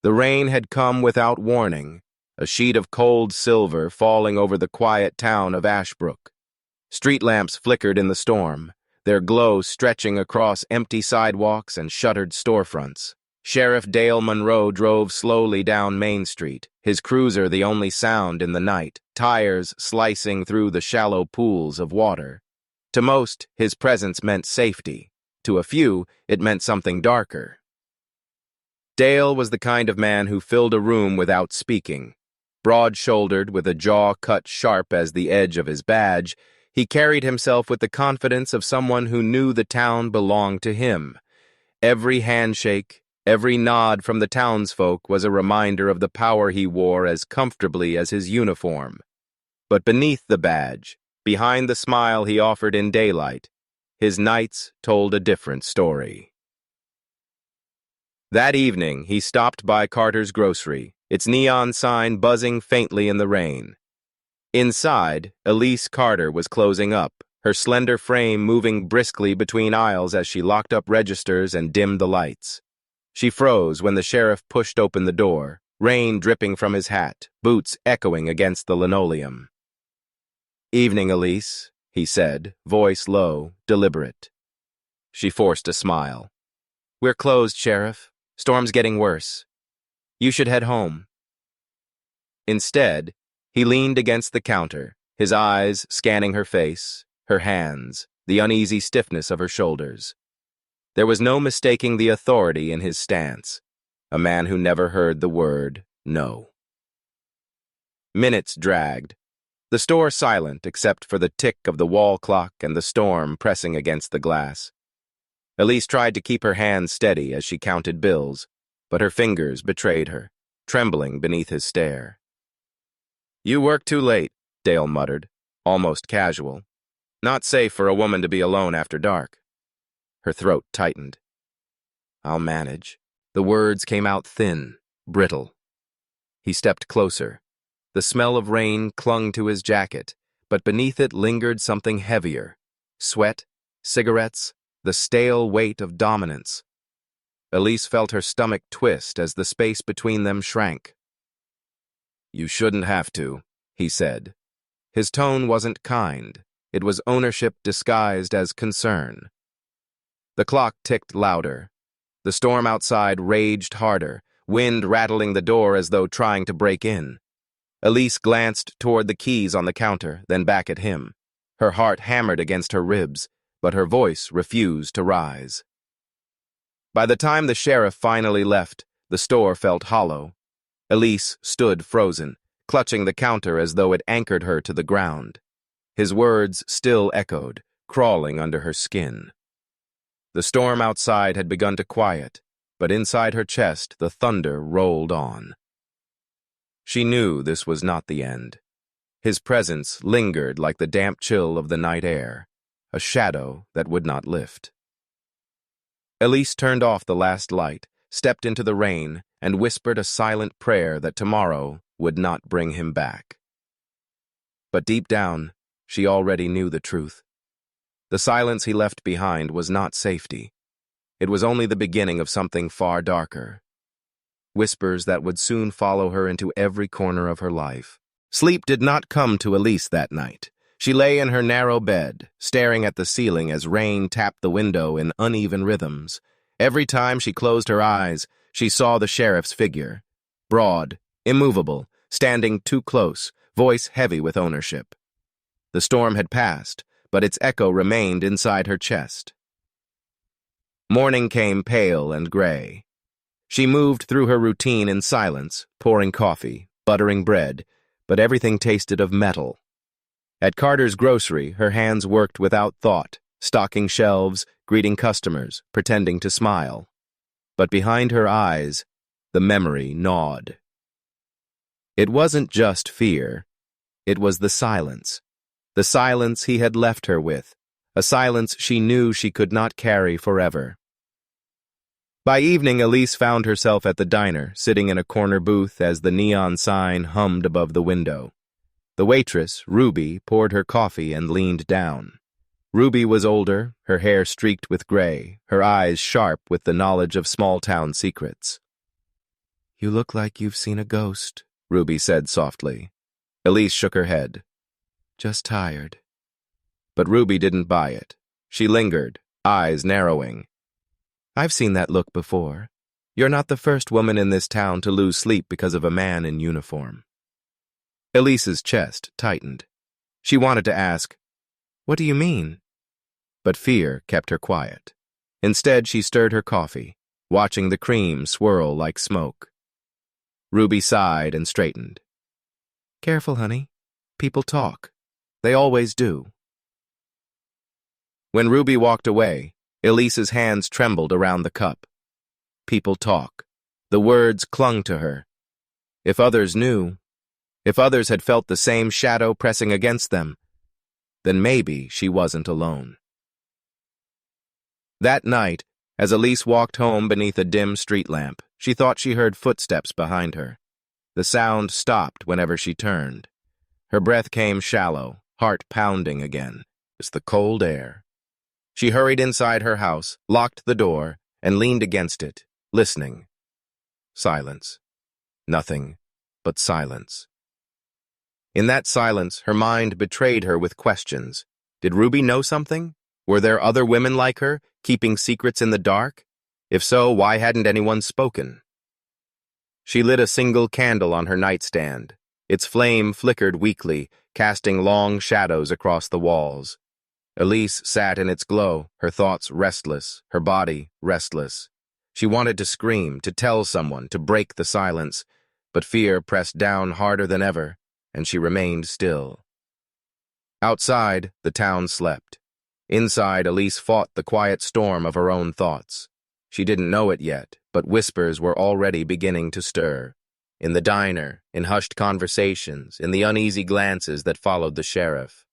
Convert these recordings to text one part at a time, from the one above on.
The rain had come without warning, a sheet of cold silver falling over the quiet town of Ashbrook. Street lamps flickered in the storm, their glow stretching across empty sidewalks and shuttered storefronts. Sheriff Dale Monroe drove slowly down Main Street, his cruiser the only sound in the night, tires slicing through the shallow pools of water. To most, his presence meant safety. To a few, it meant something darker. Dale was the kind of man who filled a room without speaking. Broad-shouldered, with a jaw cut sharp as the edge of his badge, he carried himself with the confidence of someone who knew the town belonged to him. Every handshake, every nod from the townsfolk was a reminder of the power he wore as comfortably as his uniform. But beneath the badge, behind the smile he offered in daylight, his nights told a different story. That evening, he stopped by Carter's grocery, its neon sign buzzing faintly in the rain. Inside, Elise Carter was closing up, her slender frame moving briskly between aisles as she locked up registers and dimmed the lights. She froze when the sheriff pushed open the door, rain dripping from his hat, boots echoing against the linoleum. "Evening, Elise," he said, voice low, deliberate. She forced a smile. "We're closed, Sheriff. Storm's getting worse. You should head home." Instead, he leaned against the counter, his eyes scanning her face, her hands, the uneasy stiffness of her shoulders. There was no mistaking the authority in his stance, a man who never heard the word no. Minutes dragged, the store silent except for the tick of the wall clock and the storm pressing against the glass. Elise tried to keep her hands steady as she counted bills, but her fingers betrayed her, trembling beneath his stare. "You work too late," Dale muttered, almost casual. "Not safe for a woman to be alone after dark." Her throat tightened. "I'll manage." The words came out thin, brittle. He stepped closer. The smell of rain clung to his jacket, but beneath it lingered something heavier. Sweat, cigarettes, the stale weight of dominance. Elise felt her stomach twist as the space between them shrank. "You shouldn't have to," he said. His tone wasn't kind. It was ownership disguised as concern. The clock ticked louder. The storm outside raged harder, wind rattling the door as though trying to break in. Elise glanced toward the keys on the counter, then back at him. Her heart hammered against her ribs, but her voice refused to rise. By the time the sheriff finally left, the store felt hollow. Elise stood frozen, clutching the counter as though it anchored her to the ground. His words still echoed, crawling under her skin. The storm outside had begun to quiet, but inside her chest the thunder rolled on. She knew this was not the end. His presence lingered like the damp chill of the night air, a shadow that would not lift. Elise turned off the last light, stepped into the rain, and whispered a silent prayer that tomorrow would not bring him back. But deep down, she already knew the truth. The silence he left behind was not safety. It was only the beginning of something far darker. Whispers that would soon follow her into every corner of her life. Sleep did not come to Elise that night. She lay in her narrow bed, staring at the ceiling as rain tapped the window in uneven rhythms. Every time she closed her eyes, she saw the sheriff's figure. Broad, immovable, standing too close, voice heavy with ownership. The storm had passed, but its echo remained inside her chest. Morning came pale and gray. She moved through her routine in silence, pouring coffee, buttering bread, but everything tasted of metal. At Carter's grocery, her hands worked without thought, stocking shelves, greeting customers, pretending to smile. But behind her eyes, the memory gnawed. It wasn't just fear. It was the silence he had left her with, a silence she knew she could not carry forever. By evening, Elise found herself at the diner, sitting in a corner booth as the neon sign hummed above the window. The waitress, Ruby, poured her coffee and leaned down. Ruby was older, her hair streaked with gray, her eyes sharp with the knowledge of small-town secrets. You look like you've seen a ghost, Ruby said softly. Elise shook her head. Just tired. But Ruby didn't buy it. She lingered, eyes narrowing. I've seen that look before. You're not the first woman in this town to lose sleep because of a man in uniform. Elise's chest tightened. She wanted to ask, What do you mean? But fear kept her quiet. Instead, she stirred her coffee, watching the cream swirl like smoke. Ruby sighed and straightened. Careful, honey. People talk. They always do. When Ruby walked away, Elise's hands trembled around the cup. People talk. The words clung to her. If others knew, if others had felt the same shadow pressing against them, then maybe she wasn't alone. That night, as Elise walked home beneath a dim street lamp, she thought she heard footsteps behind her. The sound stopped whenever she turned. Her breath came shallow, heart pounding again. It's the cold air. She hurried inside her house, locked the door, and leaned against it, listening. Silence. Nothing but silence. In that silence, her mind betrayed her with questions. Did Ruby know something? Were there other women like her, keeping secrets in the dark? If so, why hadn't anyone spoken? She lit a single candle on her nightstand. Its flame flickered weakly, casting long shadows across the walls. Elise sat in its glow, her thoughts restless, her body restless. She wanted to scream, to tell someone, to break the silence, but fear pressed down harder than ever, and she remained still. Outside, the town slept. Inside, Elise fought the quiet storm of her own thoughts. She didn't know it yet, but whispers were already beginning to stir. In the diner, in hushed conversations, in the uneasy glances that followed the sheriff.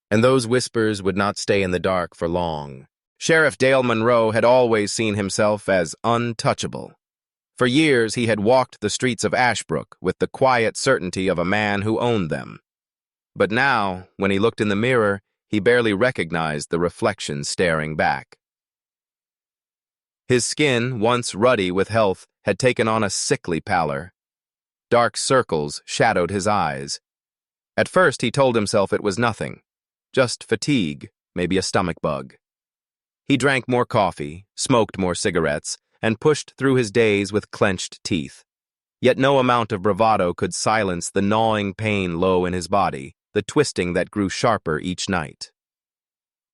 And those whispers would not stay in the dark for long. Sheriff Dale Monroe had always seen himself as untouchable. For years, he had walked the streets of Ashbrook with the quiet certainty of a man who owned them. But now, when he looked in the mirror, he barely recognized the reflection staring back. His skin, once ruddy with health, had taken on a sickly pallor. Dark circles shadowed his eyes. At first, he told himself it was nothing. Just fatigue, maybe a stomach bug. He drank more coffee, smoked more cigarettes, and pushed through his days with clenched teeth. Yet no amount of bravado could silence the gnawing pain low in his body, the twisting that grew sharper each night.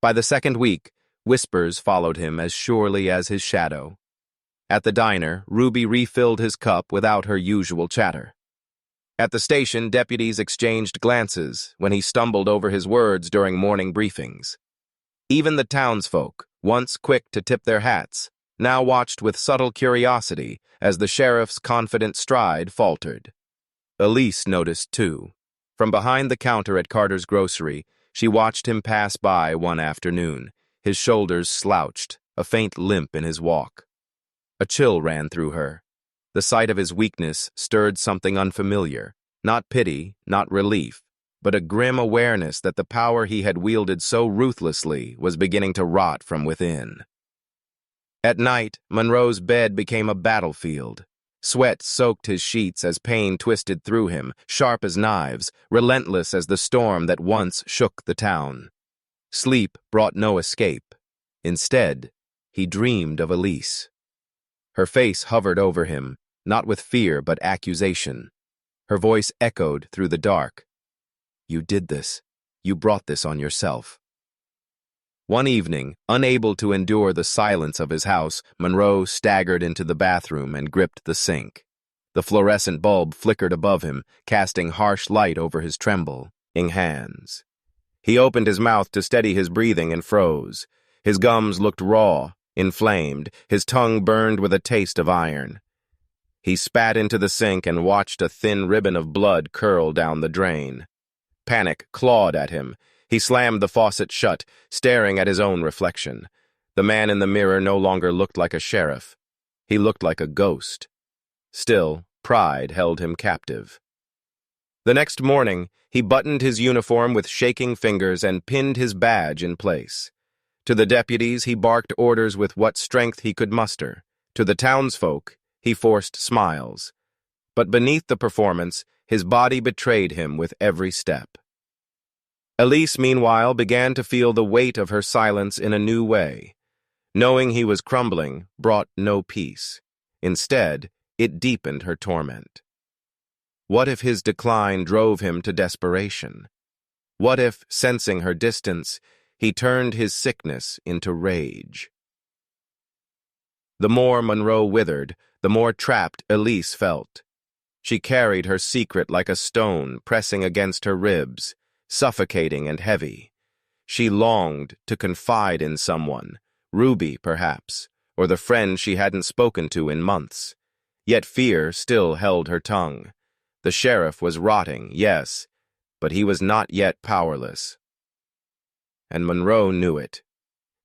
By the second week, whispers followed him as surely as his shadow. At the diner, Ruby refilled his cup without her usual chatter. At the station, deputies exchanged glances when he stumbled over his words during morning briefings. Even the townsfolk, once quick to tip their hats, now watched with subtle curiosity as the sheriff's confident stride faltered. Elise noticed, too. From behind the counter at Carter's grocery, she watched him pass by one afternoon, his shoulders slouched, a faint limp in his walk. A chill ran through her. The sight of his weakness stirred something unfamiliar, not pity, not relief, but a grim awareness that the power he had wielded so ruthlessly was beginning to rot from within. At night, Monroe's bed became a battlefield. Sweat soaked his sheets as pain twisted through him, sharp as knives, relentless as the storm that once shook the town. Sleep brought no escape. Instead, he dreamed of Elise. Her face hovered over him, not with fear but accusation. Her voice echoed through the dark. You did this. You brought this on yourself. One evening, unable to endure the silence of his house, Monroe staggered into the bathroom and gripped the sink. The fluorescent bulb flickered above him, casting harsh light over his trembling hands. He opened his mouth to steady his breathing and froze. His gums looked raw, inflamed, his tongue burned with a taste of iron. He spat into the sink and watched a thin ribbon of blood curl down the drain. Panic clawed at him. He slammed the faucet shut, staring at his own reflection. The man in the mirror no longer looked like a sheriff. He looked like a ghost. Still, pride held him captive. The next morning, he buttoned his uniform with shaking fingers and pinned his badge in place. To the deputies, he barked orders with what strength he could muster. To the townsfolk, He forced smiles. But beneath the performance, his body betrayed him with every step. Elise, meanwhile, began to feel the weight of her silence in a new way. Knowing he was crumbling brought no peace. Instead, it deepened her torment. What if his decline drove him to desperation? What if, sensing her distance, he turned his sickness into rage? The more Monroe withered, the more trapped Elise felt. She carried her secret like a stone pressing against her ribs, suffocating and heavy. She longed to confide in someone, Ruby perhaps, or the friend she hadn't spoken to in months. Yet fear still held her tongue. The sheriff was rotting, yes, but he was not yet powerless. And Monroe knew it.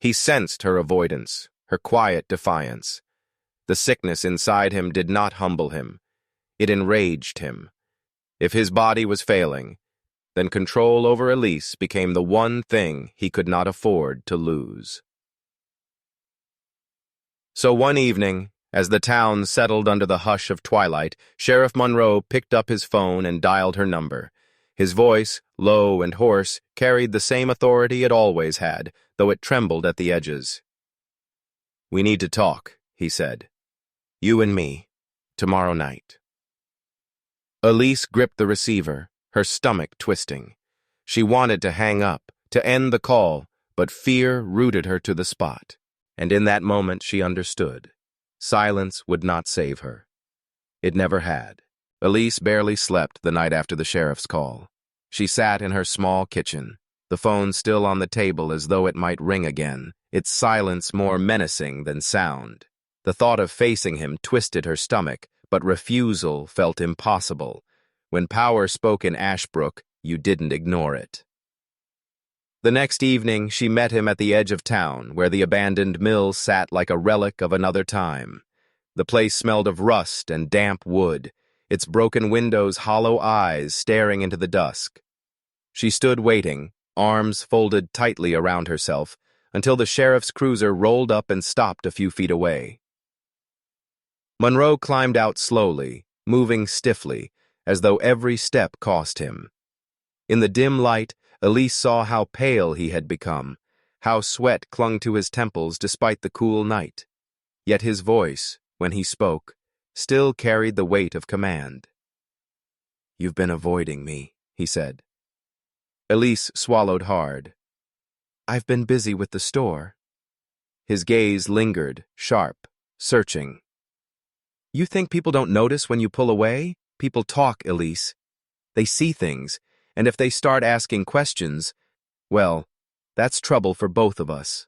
He sensed her avoidance, her quiet defiance. The sickness inside him did not humble him. It enraged him. If his body was failing, then control over Elise became the one thing he could not afford to lose. So one evening, as the town settled under the hush of twilight, Sheriff Monroe picked up his phone and dialed her number. His voice, low and hoarse, carried the same authority it always had, though it trembled at the edges. "We need to talk," he said. "You and me, tomorrow night." Elise gripped the receiver, her stomach twisting. She wanted to hang up, to end the call, but fear rooted her to the spot. And in that moment she understood. Silence would not save her. It never had. Elise barely slept the night after the sheriff's call. She sat in her small kitchen, the phone still on the table as though it might ring again, its silence more menacing than sound. The thought of facing him twisted her stomach, but refusal felt impossible. When power spoke in Ashbrook, you didn't ignore it. The next evening, she met him at the edge of town, where the abandoned mill sat like a relic of another time. The place smelled of rust and damp wood, its broken windows hollow eyes staring into the dusk. She stood waiting, arms folded tightly around herself, until the sheriff's cruiser rolled up and stopped a few feet away. Monroe climbed out slowly, moving stiffly, as though every step cost him. In the dim light, Elise saw how pale he had become, how sweat clung to his temples despite the cool night. Yet his voice, when he spoke, still carried the weight of command. "You've been avoiding me," he said. Elise swallowed hard. "I've been busy with the store." His gaze lingered, sharp, searching. "You think people don't notice when you pull away? People talk, Elise. They see things, and if they start asking questions, well, that's trouble for both of us."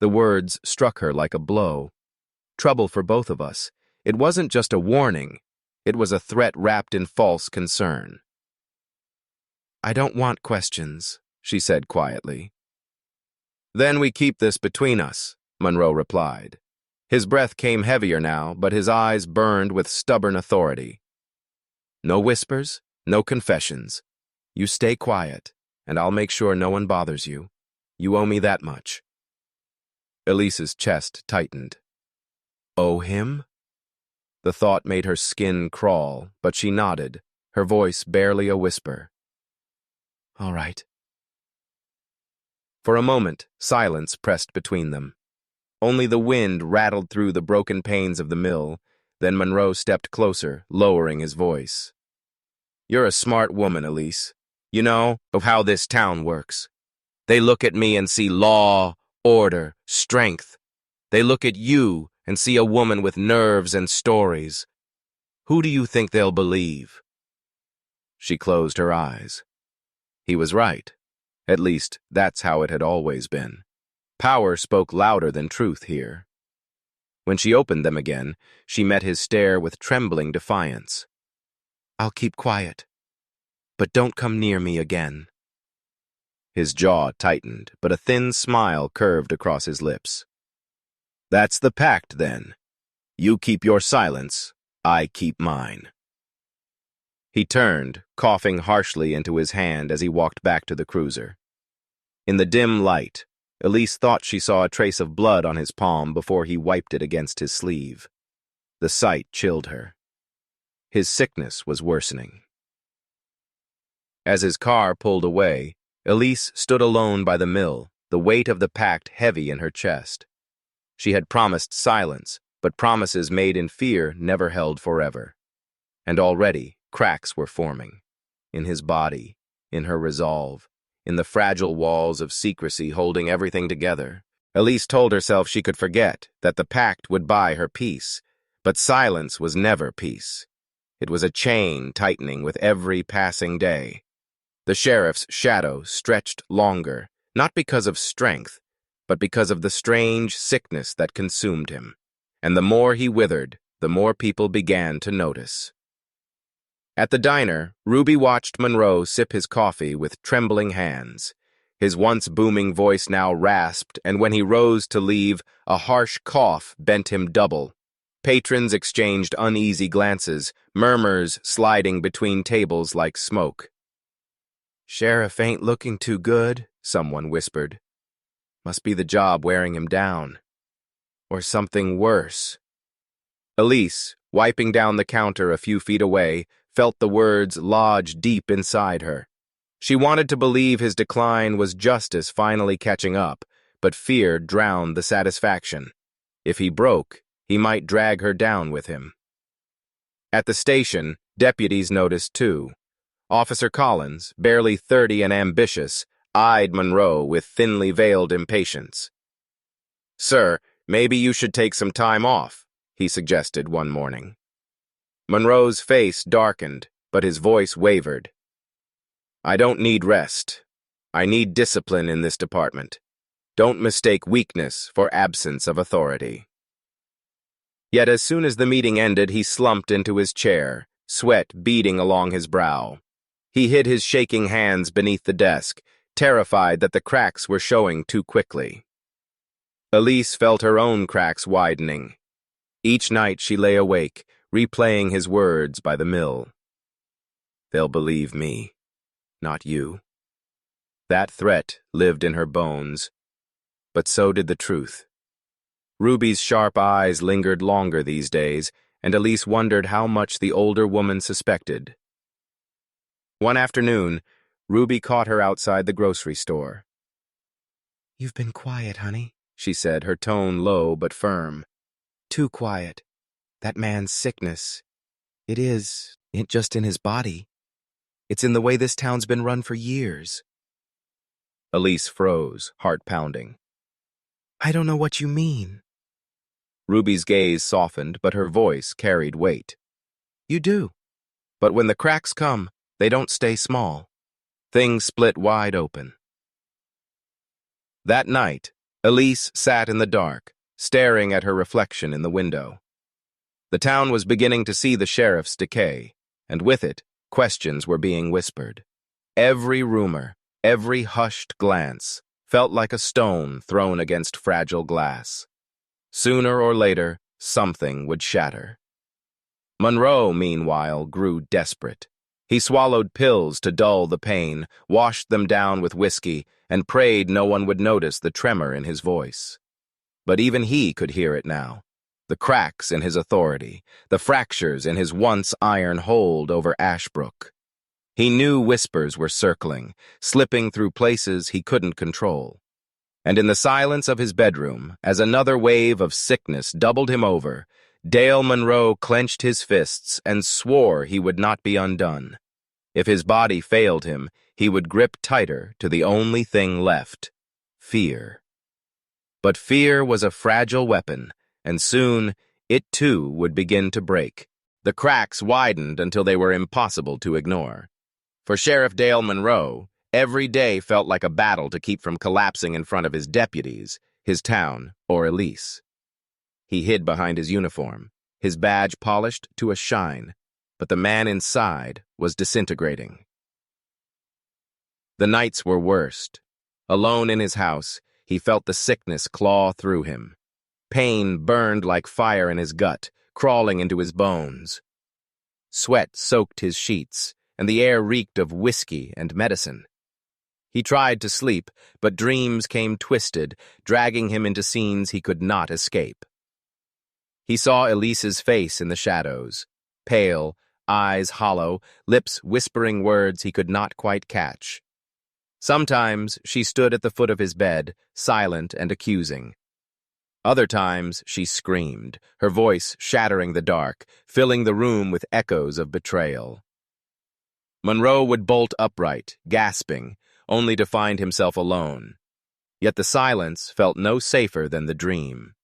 The words struck her like a blow. Trouble for both of us. It wasn't just a warning. It was a threat wrapped in false concern. "I don't want questions," she said quietly. "Then we keep this between us," Monroe replied. His breath came heavier now, but his eyes burned with stubborn authority. "No whispers, no confessions. You stay quiet, and I'll make sure no one bothers you. You owe me that much." Elise's chest tightened. "Owe him?" The thought made her skin crawl, but she nodded, her voice barely a whisper. "All right." For a moment, silence pressed between them. Only the wind rattled through the broken panes of the mill. Then Monroe stepped closer, lowering his voice. "You're a smart woman, Elise. You know of how this town works. They look at me and see law, order, strength. They look at you and see a woman with nerves and stories. Who do you think they'll believe?" She closed her eyes. He was right. At least, that's how it had always been. Power spoke louder than truth here. When she opened them again, she met his stare with trembling defiance. "I'll keep quiet, but don't come near me again." His jaw tightened, but a thin smile curved across his lips. "That's the pact, then. You keep your silence, I keep mine." He turned, coughing harshly into his hand as he walked back to the cruiser. In the dim light, Elise thought she saw a trace of blood on his palm before he wiped it against his sleeve. The sight chilled her. His sickness was worsening. As his car pulled away, Elise stood alone by the mill, the weight of the pact heavy in her chest. She had promised silence, but promises made in fear never held forever. And already cracks were forming. In his body, in her resolve, in the fragile walls of secrecy holding everything together. Elise told herself she could forget, that the pact would buy her peace. But silence was never peace. It was a chain tightening with every passing day. The sheriff's shadow stretched longer, not because of strength, but because of the strange sickness that consumed him. And the more he withered, the more people began to notice. At the diner, Ruby watched Monroe sip his coffee with trembling hands. His once booming voice now rasped, and when he rose to leave, a harsh cough bent him double. Patrons exchanged uneasy glances, murmurs sliding between tables like smoke. "Sheriff ain't looking too good," someone whispered. "Must be the job wearing him down. Or something worse." Elise, wiping down the counter a few feet away, felt the words lodge deep inside her. She wanted to believe his decline was justice finally catching up, but fear drowned the satisfaction. If he broke, he might drag her down with him. At the station, deputies noticed too. Officer Collins, barely 30 and ambitious, eyed Monroe with thinly veiled impatience. "Sir, maybe you should take some time off," he suggested one morning. Monroe's face darkened, but his voice wavered. "I don't need rest. I need discipline in this department. Don't mistake weakness for absence of authority." Yet as soon as the meeting ended, he slumped into his chair, sweat beading along his brow. He hid his shaking hands beneath the desk, terrified that the cracks were showing too quickly. Elise felt her own cracks widening. Each night she lay awake, replaying his words by the mill. "They'll believe me, not you." That threat lived in her bones, but so did the truth. Ruby's sharp eyes lingered longer these days, and Elise wondered how much the older woman suspected. One afternoon, Ruby caught her outside the grocery store. "You've been quiet, honey," she said, her tone low but firm. "Too quiet. That man's sickness. It just in his body. It's in the way this town's been run for years." Elise froze, heart pounding. "I don't know what you mean." Ruby's gaze softened, but her voice carried weight. "You do. But when the cracks come, they don't stay small. Things split wide open." That night, Elise sat in the dark, staring at her reflection in the window. The town was beginning to see the sheriff's decay, and with it, questions were being whispered. Every rumor, every hushed glance, felt like a stone thrown against fragile glass. Sooner or later, something would shatter. Monroe, meanwhile, grew desperate. He swallowed pills to dull the pain, washed them down with whiskey, and prayed no one would notice the tremor in his voice. But even he could hear it now. The cracks in his authority, the fractures in his once iron hold over Ashbrook. He knew whispers were circling, slipping through places he couldn't control. And in the silence of his bedroom, as another wave of sickness doubled him over, Dale Monroe clenched his fists and swore he would not be undone. If his body failed him, he would grip tighter to the only thing left: fear. But fear was a fragile weapon, and soon it too would begin to break. The cracks widened until they were impossible to ignore. For Sheriff Dale Monroe, every day felt like a battle to keep from collapsing in front of his deputies, his town, or Elise. He hid behind his uniform, his badge polished to a shine, but the man inside was disintegrating. The nights were worst. Alone in his house, he felt the sickness claw through him. Pain burned like fire in his gut, crawling into his bones. Sweat soaked his sheets, and the air reeked of whiskey and medicine. He tried to sleep, but dreams came twisted, dragging him into scenes he could not escape. He saw Elise's face in the shadows, pale, eyes hollow, lips whispering words he could not quite catch. Sometimes she stood at the foot of his bed, silent and accusing. Other times she screamed, her voice shattering the dark, filling the room with echoes of betrayal. Monroe would bolt upright, gasping, only to find himself alone. Yet the silence felt no safer than the dream.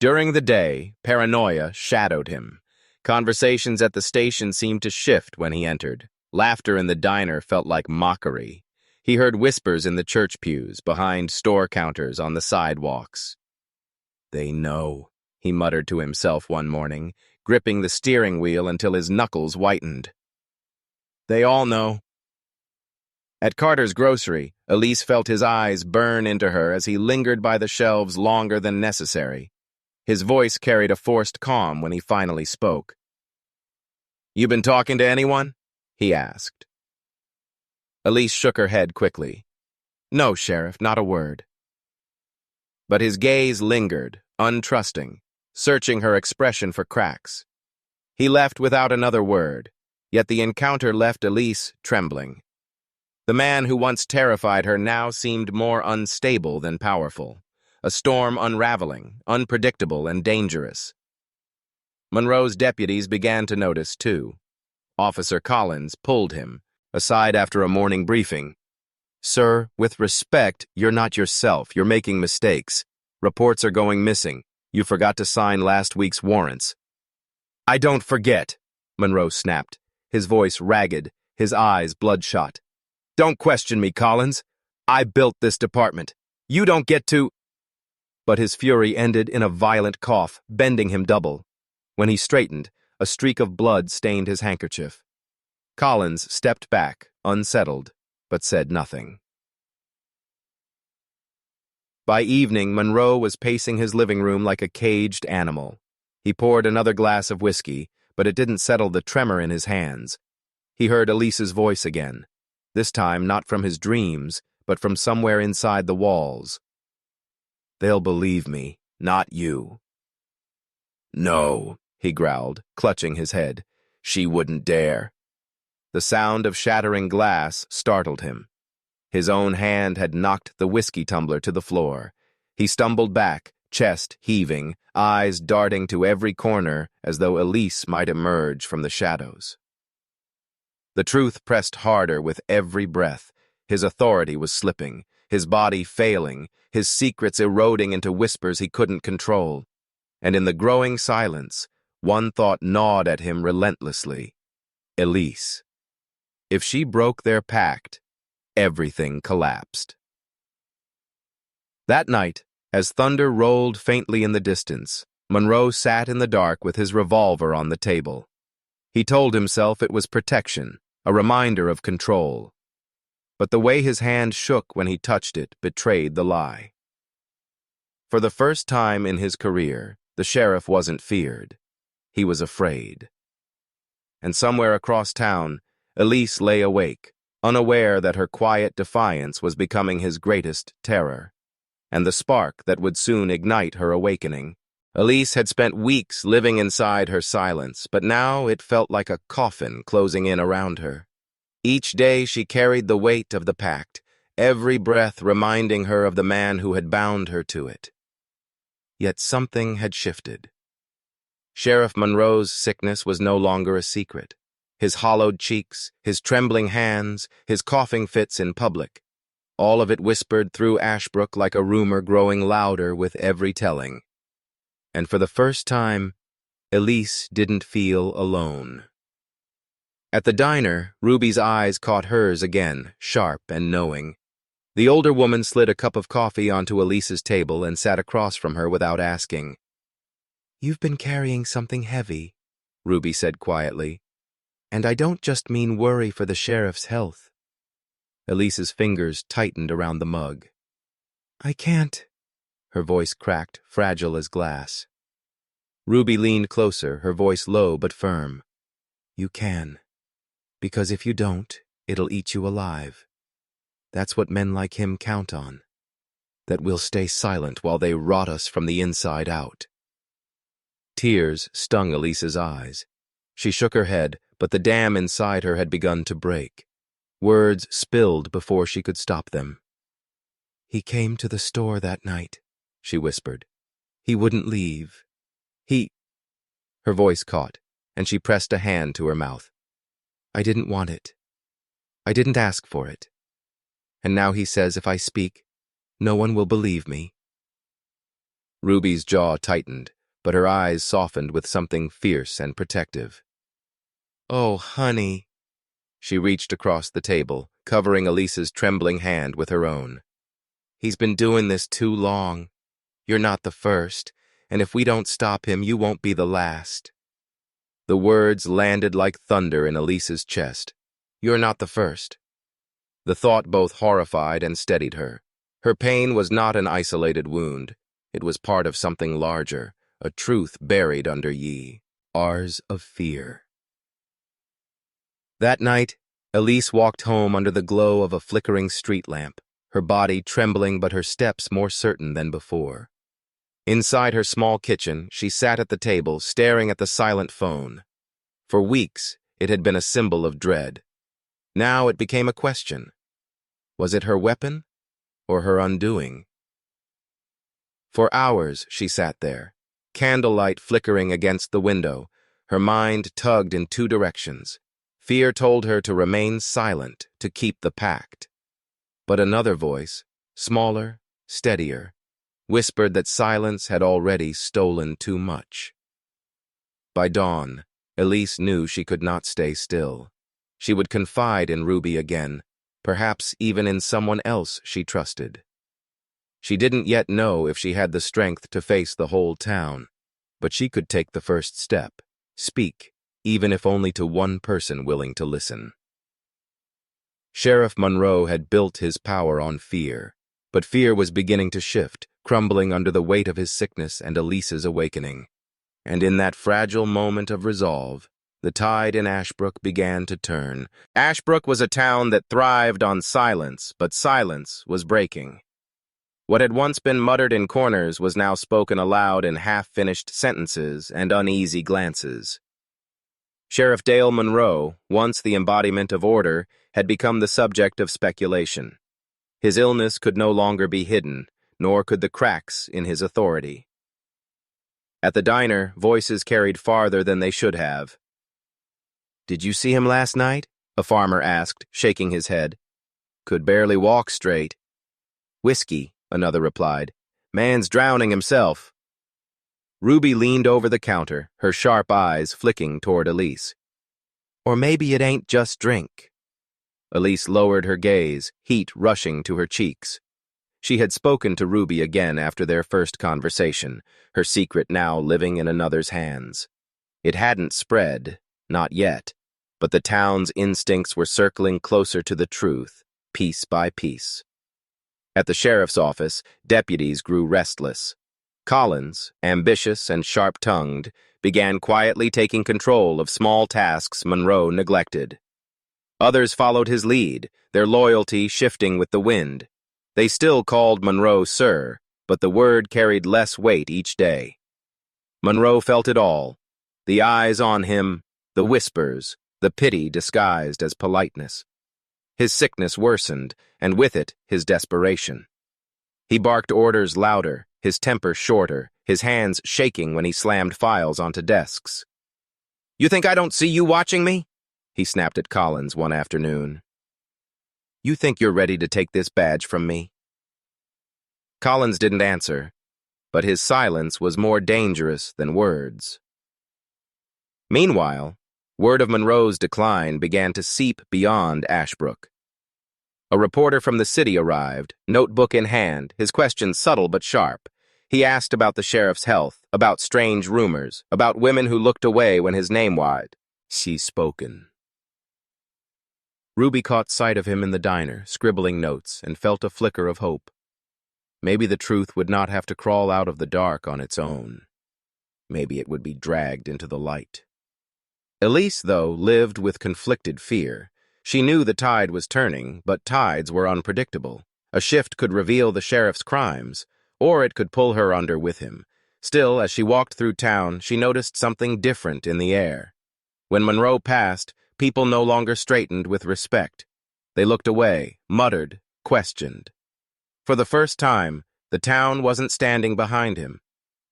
During the day, paranoia shadowed him. Conversations at the station seemed to shift when he entered. Laughter in the diner felt like mockery. He heard whispers in the church pews, behind store counters on the sidewalks. "They know," he muttered to himself one morning, gripping the steering wheel until his knuckles whitened. "They all know." At Carter's grocery, Elise felt his eyes burn into her as he lingered by the shelves longer than necessary. His voice carried a forced calm when he finally spoke. "You been talking to anyone?" he asked. Elise shook her head quickly. "No, Sheriff, not a word." But his gaze lingered, untrusting, searching her expression for cracks. He left without another word, yet the encounter left Elise trembling. The man who once terrified her now seemed more unstable than powerful, a storm unraveling, unpredictable and dangerous. Monroe's deputies began to notice, too. Officer Collins pulled him aside after a morning briefing. "Sir, with respect, you're not yourself. You're making mistakes. Reports are going missing. You forgot to sign last week's warrants." "I don't forget," Monroe snapped, his voice ragged, his eyes bloodshot. "Don't question me, Collins. I built this department. You don't get to—" But his fury ended in a violent cough, bending him double. When he straightened, a streak of blood stained his handkerchief. Collins stepped back, unsettled, but said nothing. By evening, Monroe was pacing his living room like a caged animal. He poured another glass of whiskey, but it didn't settle the tremor in his hands. He heard Elise's voice again, this time not from his dreams, but from somewhere inside the walls. "They'll believe me, not you." "No," he growled, clutching his head. "She wouldn't dare." The sound of shattering glass startled him. His own hand had knocked the whiskey tumbler to the floor. He stumbled back, chest heaving, eyes darting to every corner as though Elise might emerge from the shadows. The truth pressed harder with every breath. His authority was slipping, his body failing, his secrets eroding into whispers he couldn't control. And in the growing silence, one thought gnawed at him relentlessly. Elise. If she broke their pact, everything collapsed. That night, as thunder rolled faintly in the distance, Monroe sat in the dark with his revolver on the table. He told himself it was protection, a reminder of control. But the way his hand shook when he touched it betrayed the lie. For the first time in his career, the sheriff wasn't feared. He was afraid. And somewhere across town, Elise lay awake, unaware that her quiet defiance was becoming his greatest terror, and the spark that would soon ignite her awakening. Elise had spent weeks living inside her silence, but now it felt like a coffin closing in around her. Each day she carried the weight of the pact, every breath reminding her of the man who had bound her to it. Yet something had shifted. Sheriff Monroe's sickness was no longer a secret. His hollowed cheeks, his trembling hands, his coughing fits in public. All of it whispered through Ashbrook like a rumor growing louder with every telling. And for the first time, Elise didn't feel alone. At the diner, Ruby's eyes caught hers again, sharp and knowing. The older woman slid a cup of coffee onto Elise's table and sat across from her without asking. "You've been carrying something heavy," Ruby said quietly. "And I don't just mean worry for the sheriff's health." Elise's fingers tightened around the mug. "I can't." Her voice cracked, fragile as glass. Ruby leaned closer, her voice low but firm. "You can. Because if you don't, it'll eat you alive. That's what men like him count on. That we'll stay silent while they rot us from the inside out." Tears stung Elise's eyes. She shook her head, but the dam inside her had begun to break. Words spilled before she could stop them. "He came to the store that night," she whispered. "He wouldn't leave. He—" Her voice caught, and she pressed a hand to her mouth. "I didn't want it. I didn't ask for it. And now he says if I speak, no one will believe me." Ruby's jaw tightened, but her eyes softened with something fierce and protective. "Oh, honey." She reached across the table, covering Elise's trembling hand with her own. "He's been doing this too long. You're not the first, and if we don't stop him, you won't be the last." The words landed like thunder in Elise's chest. "You're not the first." The thought both horrified and steadied her. Her pain was not an isolated wound. It was part of something larger, a truth buried under years of fear. That night, Elise walked home under the glow of a flickering street lamp, her body trembling but her steps more certain than before. Inside her small kitchen, she sat at the table, staring at the silent phone. For weeks, it had been a symbol of dread. Now it became a question. Was it her weapon or her undoing? For hours, she sat there, candlelight flickering against the window, her mind tugged in two directions. Fear told her to remain silent, to keep the pact. But another voice, smaller, steadier, whispered that silence had already stolen too much. By dawn, Elise knew she could not stay still. She would confide in Ruby again, perhaps even in someone else she trusted. She didn't yet know if she had the strength to face the whole town, but she could take the first step, speak, even if only to one person willing to listen. Sheriff Monroe had built his power on fear, but fear was beginning to shift, crumbling under the weight of his sickness and Elise's awakening. And in that fragile moment of resolve, the tide in Ashbrook began to turn. Ashbrook was a town that thrived on silence, but silence was breaking. What had once been muttered in corners was now spoken aloud in half-finished sentences and uneasy glances. Sheriff Dale Monroe, once the embodiment of order, had become the subject of speculation. His illness could no longer be hidden, nor could the cracks in his authority. At the diner, voices carried farther than they should have. "Did you see him last night?" a farmer asked, shaking his head. "Could barely walk straight." "Whiskey," another replied. "Man's drowning himself." Ruby leaned over the counter, her sharp eyes flicking toward Elise. "Or maybe it ain't just drink." Elise lowered her gaze, heat rushing to her cheeks. She had spoken to Ruby again after their first conversation, her secret now living in another's hands. It hadn't spread, not yet, but the town's instincts were circling closer to the truth, piece by piece. At the sheriff's office, deputies grew restless. Collins, ambitious and sharp-tongued, began quietly taking control of small tasks Monroe neglected. Others followed his lead, their loyalty shifting with the wind. They still called Monroe Sir, but the word carried less weight each day. Monroe felt it all, the eyes on him, the whispers, the pity disguised as politeness. His sickness worsened, and with it, his desperation. He barked orders louder, his temper shorter, his hands shaking when he slammed files onto desks. "You think I don't see you watching me?" he snapped at Collins one afternoon. "You think you're ready to take this badge from me?" Collins didn't answer, but his silence was more dangerous than words. Meanwhile, word of Monroe's decline began to seep beyond Ashbrook. A reporter from the city arrived, notebook in hand, his questions subtle but sharp. He asked about the sheriff's health, about strange rumors, about women who looked away when his name was spoken. Ruby caught sight of him in the diner, scribbling notes, and felt a flicker of hope. Maybe the truth would not have to crawl out of the dark on its own. Maybe it would be dragged into the light. Elise, though, lived with conflicted fear. She knew the tide was turning, but tides were unpredictable. A shift could reveal the sheriff's crimes, or it could pull her under with him. Still, as she walked through town, she noticed something different in the air. When Monroe passed, people no longer straightened with respect. They looked away, muttered, questioned. For the first time, the town wasn't standing behind him,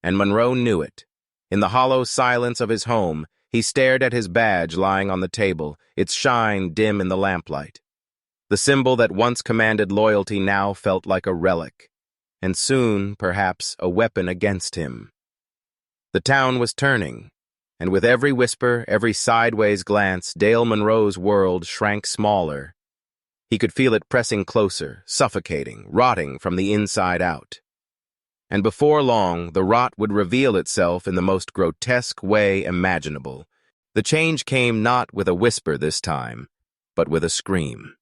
and Monroe knew it. In the hollow silence of his home, he stared at his badge lying on the table, its shine dim in the lamplight. The symbol that once commanded loyalty now felt like a relic, and soon, perhaps, a weapon against him. The town was turning, and with every whisper, every sideways glance, Dale Monroe's world shrank smaller. He could feel it pressing closer, suffocating, rotting from the inside out. And before long, the rot would reveal itself in the most grotesque way imaginable. The change came not with a whisper this time, but with a scream.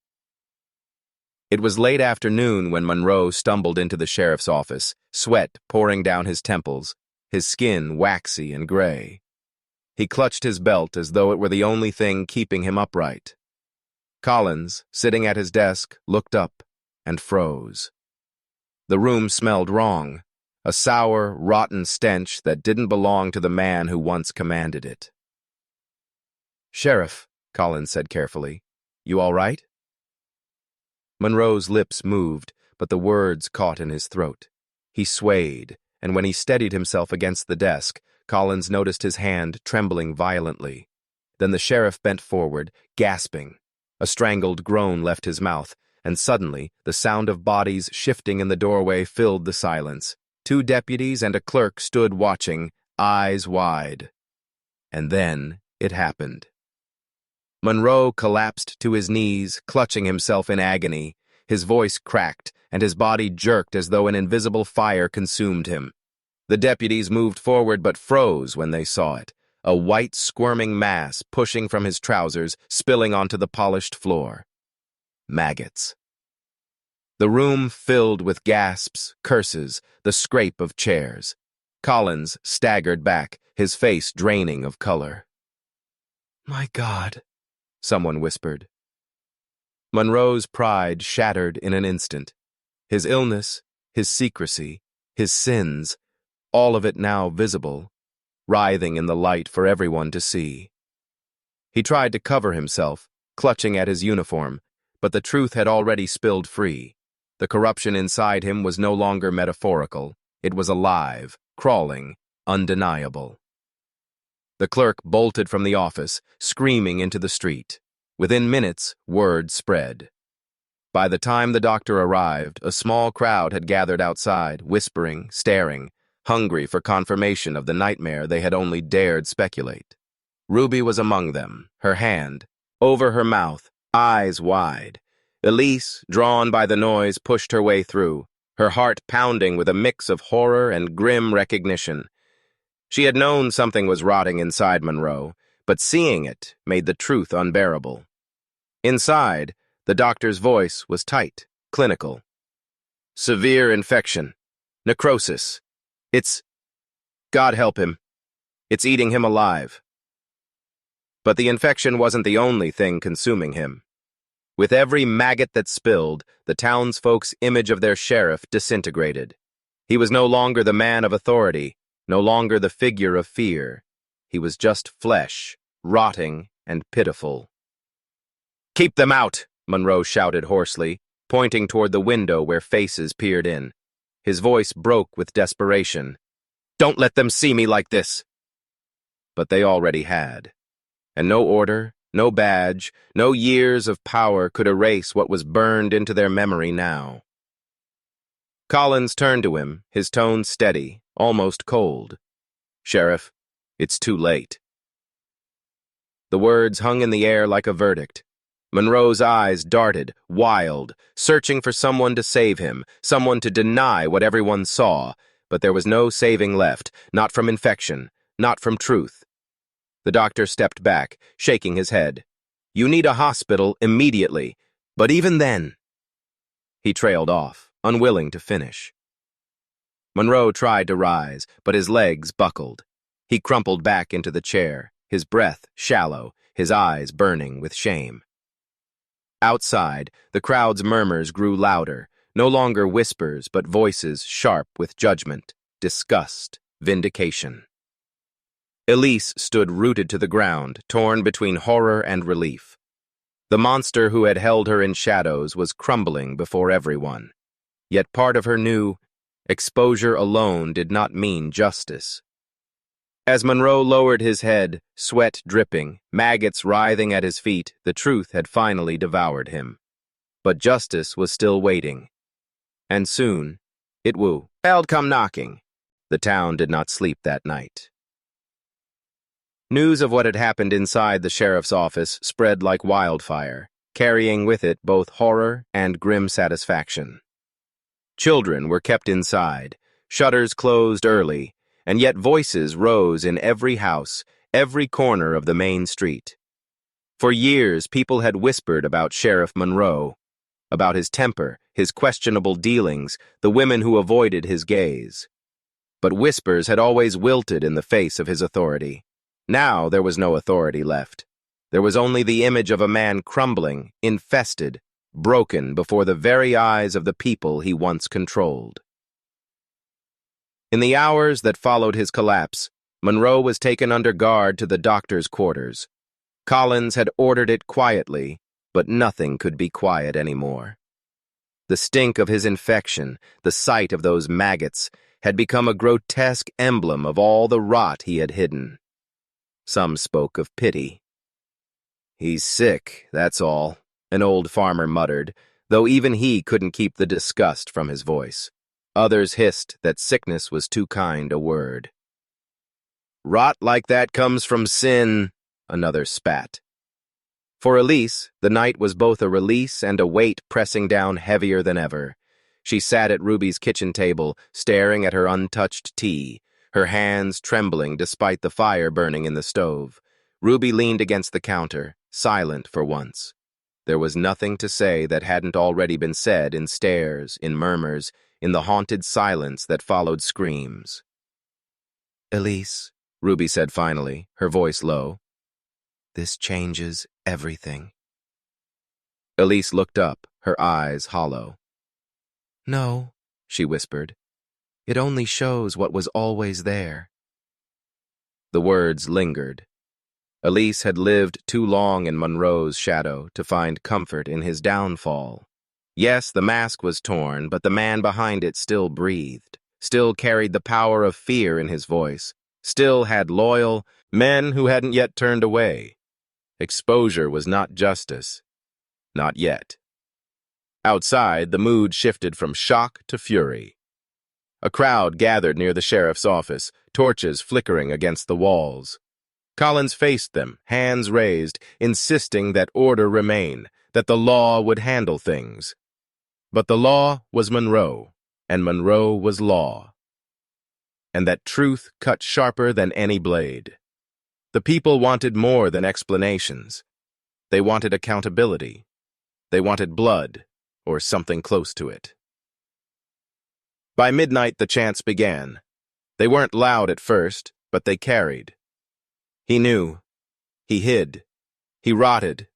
It was late afternoon when Monroe stumbled into the sheriff's office, sweat pouring down his temples, his skin waxy and gray. He clutched his belt as though it were the only thing keeping him upright. Collins, sitting at his desk, looked up and froze. The room smelled wrong, a sour, rotten stench that didn't belong to the man who once commanded it. "Sheriff," Collins said carefully, "you all right?" Monroe's lips moved, but the words caught in his throat. He swayed, and when he steadied himself against the desk, Collins noticed his hand trembling violently. Then the sheriff bent forward, gasping. A strangled groan left his mouth, and suddenly the sound of bodies shifting in the doorway filled the silence. 2 deputies and a clerk stood watching, eyes wide. And then it happened. Monroe collapsed to his knees, clutching himself in agony. His voice cracked, and his body jerked as though an invisible fire consumed him. The deputies moved forward but froze when they saw it, a white, squirming mass pushing from his trousers, spilling onto the polished floor. Maggots. The room filled with gasps, curses, the scrape of chairs. Collins staggered back, his face draining of color. "My God," someone whispered. Monroe's pride shattered in an instant. His illness, his secrecy, his sins, all of it now visible, writhing in the light for everyone to see. He tried to cover himself, clutching at his uniform, but the truth had already spilled free. The corruption inside him was no longer metaphorical. It was alive, crawling, undeniable. The clerk bolted from the office, screaming into the street. Within minutes, word spread. By the time the doctor arrived, a small crowd had gathered outside, whispering, staring, hungry for confirmation of the nightmare they had only dared speculate. Ruby was among them, her hand over her mouth, eyes wide. Elise, drawn by the noise, pushed her way through, her heart pounding with a mix of horror and grim recognition. She had known something was rotting inside Monroe, but seeing it made the truth unbearable. Inside, the doctor's voice was tight, clinical. "Severe infection. Necrosis. It's... God help him. It's eating him alive." But the infection wasn't the only thing consuming him. With every maggot that spilled, the townsfolk's image of their sheriff disintegrated. He was no longer the man of authority, no longer the figure of fear. He was just flesh, rotting and pitiful. "Keep them out!" Monroe shouted hoarsely, pointing toward the window where faces peered in. His voice broke with desperation. "Don't let them see me like this!" But they already had. And no order, no badge, no years of power could erase what was burned into their memory now. Collins turned to him, his tone steady, almost cold. "Sheriff, it's too late." The words hung in the air like a verdict. Monroe's eyes darted, wild, searching for someone to save him, someone to deny what everyone saw, but there was no saving left, not from infection, not from truth. The doctor stepped back, shaking his head. "You need a hospital immediately, but even then—" He trailed off, unwilling to finish. Monroe tried to rise, but his legs buckled. He crumpled back into the chair, his breath shallow, his eyes burning with shame. Outside, the crowd's murmurs grew louder, no longer whispers but voices sharp with judgment, disgust, vindication. Elise stood rooted to the ground, torn between horror and relief. The monster who had held her in shadows was crumbling before everyone. Yet part of her knew exposure alone did not mean justice. As Monroe lowered his head, sweat dripping, maggots writhing at his feet, the truth had finally devoured him. But justice was still waiting. And soon, it would come knocking. The town did not sleep that night. News of what had happened inside the sheriff's office spread like wildfire, carrying with it both horror and grim satisfaction. Children were kept inside, shutters closed early, and yet voices rose in every house, every corner of the main street. For years, people had whispered about Sheriff Monroe, about his temper, his questionable dealings, the women who avoided his gaze. But whispers had always wilted in the face of his authority. Now there was no authority left. There was only the image of a man crumbling, infested, broken before the very eyes of the people he once controlled. In the hours that followed his collapse, Monroe was taken under guard to the doctor's quarters. Collins had ordered it quietly, but nothing could be quiet anymore. The stink of his infection, the sight of those maggots, had become a grotesque emblem of all the rot he had hidden. Some spoke of pity. "He's sick, that's all," an old farmer muttered, though even he couldn't keep the disgust from his voice. Others hissed that sickness was too kind a word. "Rot like that comes from sin," another spat. For Elise, the night was both a release and a weight pressing down heavier than ever. She sat at Ruby's kitchen table, staring at her untouched tea, her hands trembling despite the fire burning in the stove. Ruby leaned against the counter, silent for once. There was nothing to say that hadn't already been said in stares, in murmurs, in the haunted silence that followed screams. "Elise," Ruby said finally, her voice low, "this changes everything." Elise looked up, her eyes hollow. "No," she whispered. "It only shows what was always there." The words lingered. Elise had lived too long in Monroe's shadow to find comfort in his downfall. Yes, the mask was torn, but the man behind it still breathed, still carried the power of fear in his voice, still had loyal men who hadn't yet turned away. Exposure was not justice. Not yet. Outside, the mood shifted from shock to fury. A crowd gathered near the sheriff's office, torches flickering against the walls. Collins faced them, hands raised, insisting that order remain, that the law would handle things. But the law was Monroe, and Monroe was law. And that truth cut sharper than any blade. The people wanted more than explanations. They wanted accountability. They wanted blood, or something close to it. By midnight, the chants began. They weren't loud at first, but they carried. He knew. He hid. He rotted.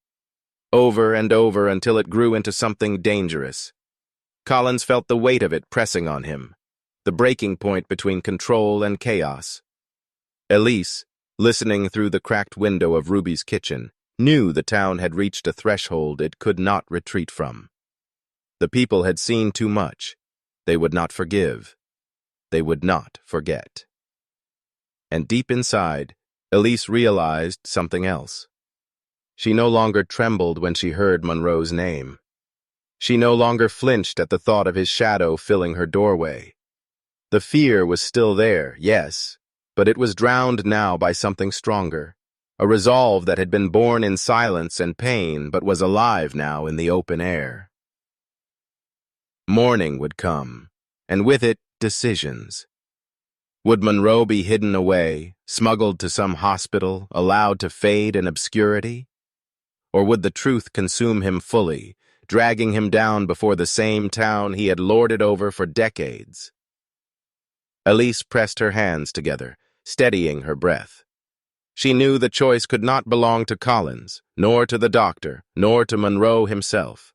Over and over until it grew into something dangerous. Collins felt the weight of it pressing on him, the breaking point between control and chaos. Elise, listening through the cracked window of Ruby's kitchen, knew the town had reached a threshold it could not retreat from. The people had seen too much. They would not forgive. They would not forget. And deep inside, Elise realized something else. She no longer trembled when she heard Monroe's name. She no longer flinched at the thought of his shadow filling her doorway. The fear was still there, yes, but it was drowned now by something stronger, a resolve that had been born in silence and pain but was alive now in the open air. Morning would come, and with it, decisions. Would Monroe be hidden away, smuggled to some hospital, allowed to fade in obscurity? Or would the truth consume him fully, dragging him down before the same town he had lorded over for decades? Elise pressed her hands together, steadying her breath. She knew the choice could not belong to Collins, nor to the doctor, nor to Monroe himself.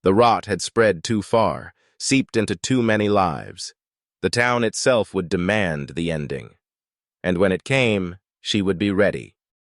The rot had spread too far, seeped into too many lives. The town itself would demand the ending. And when it came, she would be ready.